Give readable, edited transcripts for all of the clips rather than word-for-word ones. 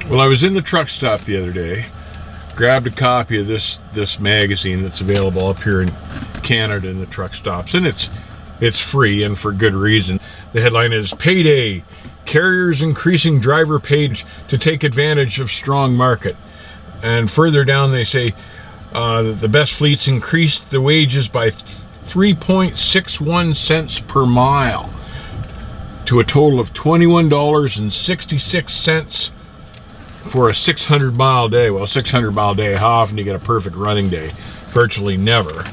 Well, I was in the truck stop the other day, grabbed a copy of this magazine that's available up here in Canada in the truck stops, and it's free and for good reason. The headline is "Payday: Carriers Increasing Driver Pay to Take Advantage of Strong Market." And further down they say the best fleets increased the wages by 3.61 cents per mile to a total of $21.66 for a 600-mile day. Well, 600-mile day, how often do you get a perfect running day? Virtually never.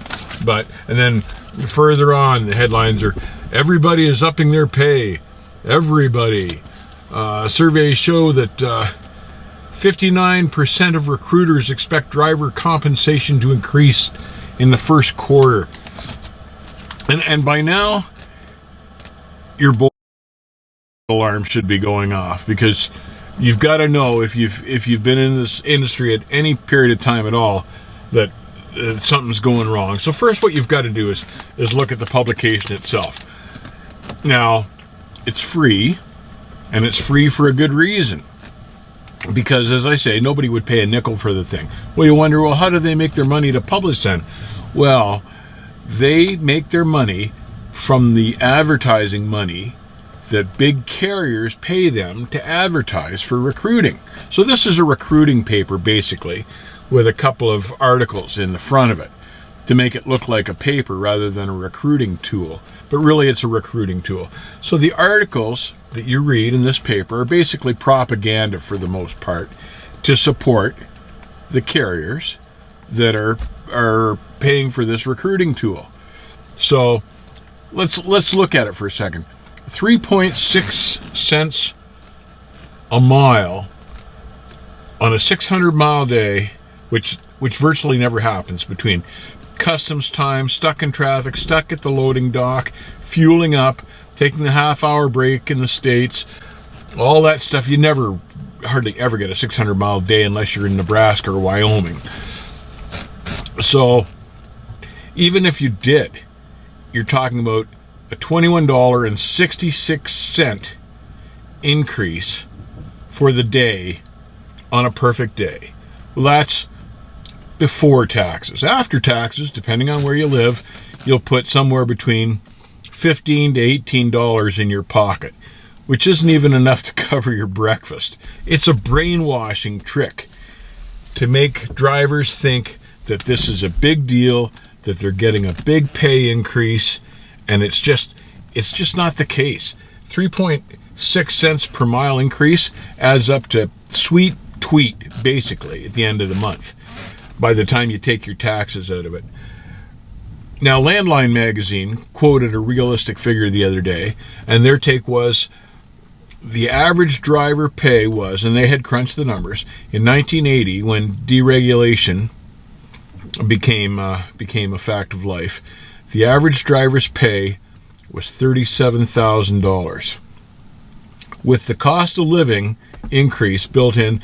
And then further on, the headlines are, everybody is upping their pay. Everybody. Surveys show that 59% of recruiters expect driver compensation to increase in the first quarter. And by now, your alarm should be going off, because you've got to know, if you've been in this industry at any period of time at all, that something's going wrong. So first, what you've got to do is look at the publication itself. Now, it's free, and it's free for a good reason, because, as I say, nobody would pay a nickel for the thing. Well, you wonder, well, how do they make their money to publish then? Well, they make their money from the advertising money that big carriers pay them to advertise for recruiting. So this is a recruiting paper, basically, with a couple of articles in the front of it to make it look like a paper rather than a recruiting tool. But really, it's a recruiting tool. So the articles that you read in this paper are basically propaganda, for the most part, to support the carriers that are paying for this recruiting tool. So let's look at it for a second. 3.6 cents a mile on a 600-mile day, which virtually never happens, between customs time, stuck in traffic, stuck at the loading dock, fueling up, taking the half-hour break in the States, all that stuff. You hardly ever get a 600-mile day unless you're in Nebraska or Wyoming. So even if you did, you're talking about a $21.66 increase for the day on a perfect day. Well, that's before taxes. After taxes, depending on where you live, you'll put somewhere between $15 to $18 in your pocket, which isn't even enough to cover your breakfast. It's a brainwashing trick to make drivers think that this is a big deal, that they're getting a big pay increase, and it's just not the case. 3.6 cents per mile increase adds up to sweet tweet, basically, at the end of the month, by the time you take your taxes out of it. Now, Landline magazine quoted a realistic figure the other day, and their take was the average driver pay was, and they had crunched the numbers, in 1980, when deregulation became a fact of life, the average driver's pay was $37,000. With the cost of living increase built in,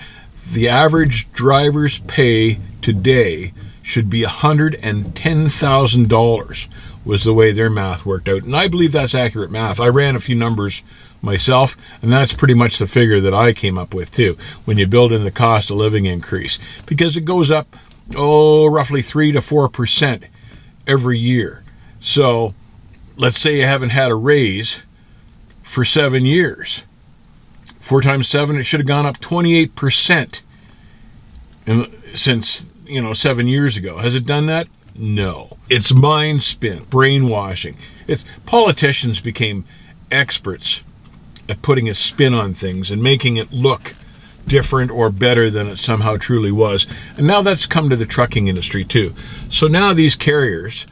the average driver's pay today should be $110,000, was the way their math worked out. And I believe that's accurate math. I ran a few numbers myself, and that's pretty much the figure that I came up with too, when you build in the cost of living increase, because it goes up roughly 3 to 4% every year. So let's say you haven't had a raise for 7 years. 4 times 7, it should have gone up 28% since 7 years ago. Has it done that? No. It's mind spin, brainwashing. Politicians became experts at putting a spin on things and making it look different or better than it somehow truly was. And now that's come to the trucking industry too. So now these carriers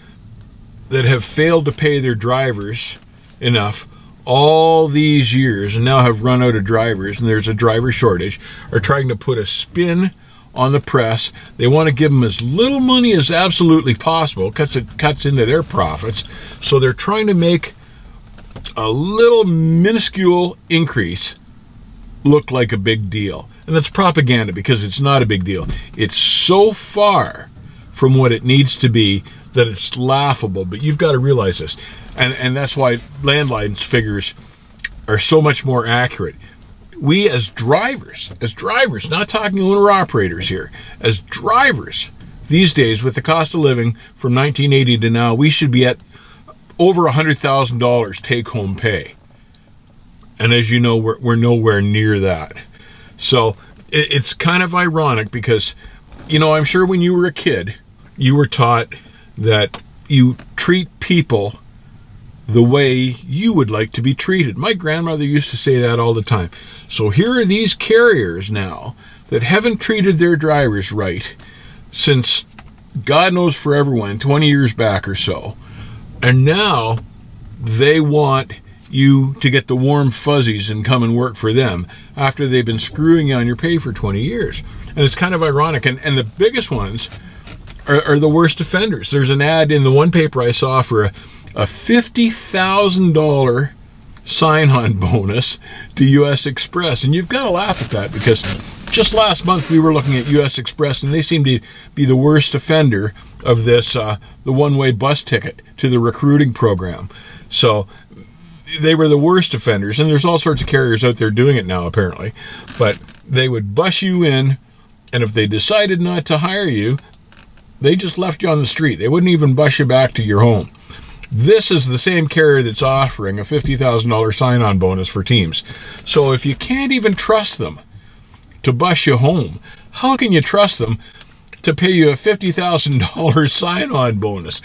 that have failed to pay their drivers enough all these years and now have run out of drivers, and there's a driver shortage, are trying to put a spin on the press. They want to give them as little money as absolutely possible because it cuts into their profits. So they're trying to make a little minuscule increase look like a big deal. And that's propaganda, because it's not a big deal. It's so far from what it needs to be that it's laughable. But you've got to realize this. And that's why Landline's figures are so much more accurate. we as drivers, not talking owner-operators here, as drivers, these days with the cost of living from 1980 to now, we should be at over $100,000 take-home pay. And as you know, we're nowhere near that. So it's kind of ironic because, you know, I'm sure when you were a kid, you were taught that you treat people the way you would like to be treated. My grandmother used to say that all the time. So here are these carriers now that haven't treated their drivers right since God knows forever when, 20 years back or so. And now they want you to get the warm fuzzies and come and work for them after they've been screwing you on your pay for 20 years. And it's kind of ironic. And the biggest ones are the worst offenders. There's an ad in the one paper I saw for a $50,000 sign-on bonus to U.S. Express. And you've got to laugh at that because just last month we were looking at U.S. Express and they seem to be the worst offender of this, the one-way bus ticket to the recruiting program. So they were the worst offenders, and there's all sorts of carriers out there doing it now apparently. But they would bus you in, and if they decided not to hire you, they just left you on the street. They wouldn't even bus you back to your home. This is the same carrier that's offering a $50,000 sign-on bonus for teams. So if you can't even trust them to bus you home, how can you trust them to pay you a $50,000 sign-on bonus?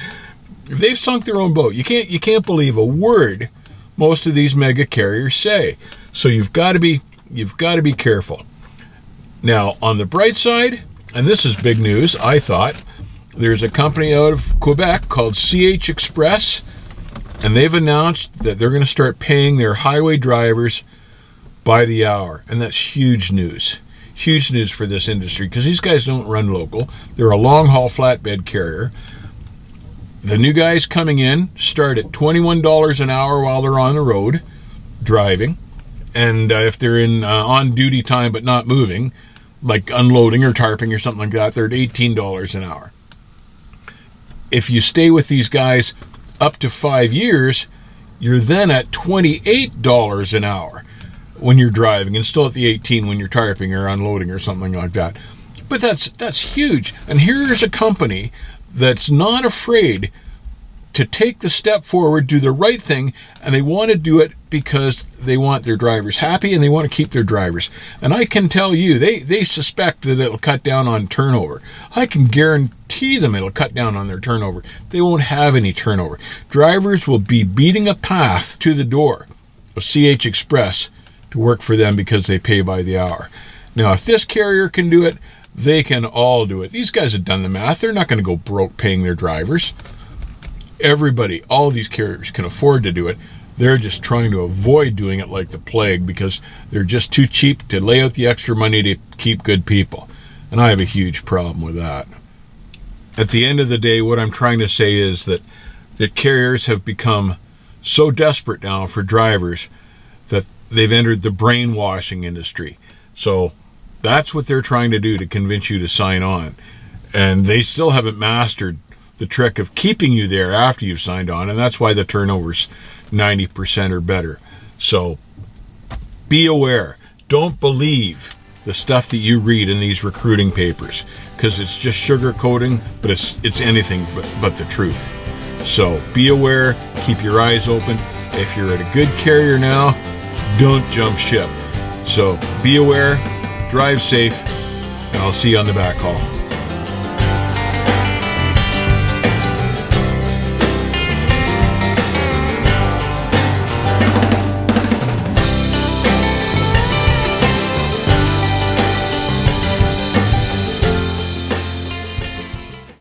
They've sunk their own boat. You can't believe a word most of these mega carriers say. So you've got to be careful. Now, on the bright side, and this is big news, I thought, there's a company out of Quebec called CH Express, and they've announced that they're going to start paying their highway drivers by the hour. And that's huge news. Huge news for this industry because these guys don't run local. They're a long-haul flatbed carrier. The new guys coming in start at $21 an hour while they're on the road driving. And if they're in on-duty time but not moving, like unloading or tarping or something like that, they're at $18 an hour. If you stay with these guys up to 5 years, you're then at $28 an hour when you're driving and still at the 18 when you're tarping or unloading or something like that. But that's huge. And here's a company that's not afraid to take the step forward, do the right thing, and they want to do it because they want their drivers happy and they want to keep their drivers. And I can tell you, they suspect that it'll cut down on turnover. I can guarantee them it'll cut down on their turnover. They won't have any turnover. Drivers will be beating a path to the door of CH Express to work for them because they pay by the hour. Now, if this carrier can do it, they can all do it. These guys have done the math. They're not going to go broke paying their drivers. Everybody, all these carriers can afford to do it. They're just trying to avoid doing it like the plague because they're just too cheap to lay out the extra money to keep good people. And I have a huge problem with that. At the end of the day, what I'm trying to say is that carriers have become so desperate now for drivers that they've entered the brainwashing industry. So that's what they're trying to do to convince you to sign on. And they still haven't mastered the trick of keeping you there after you've signed on, and that's why the turnover's 90% or better. So be aware. Don't believe the stuff that you read in these recruiting papers because it's just sugarcoating, but it's anything but the truth. So be aware. Keep your eyes open. If you're at a good carrier now, don't jump ship. So be aware. Drive safe, and I'll see you on the back haul.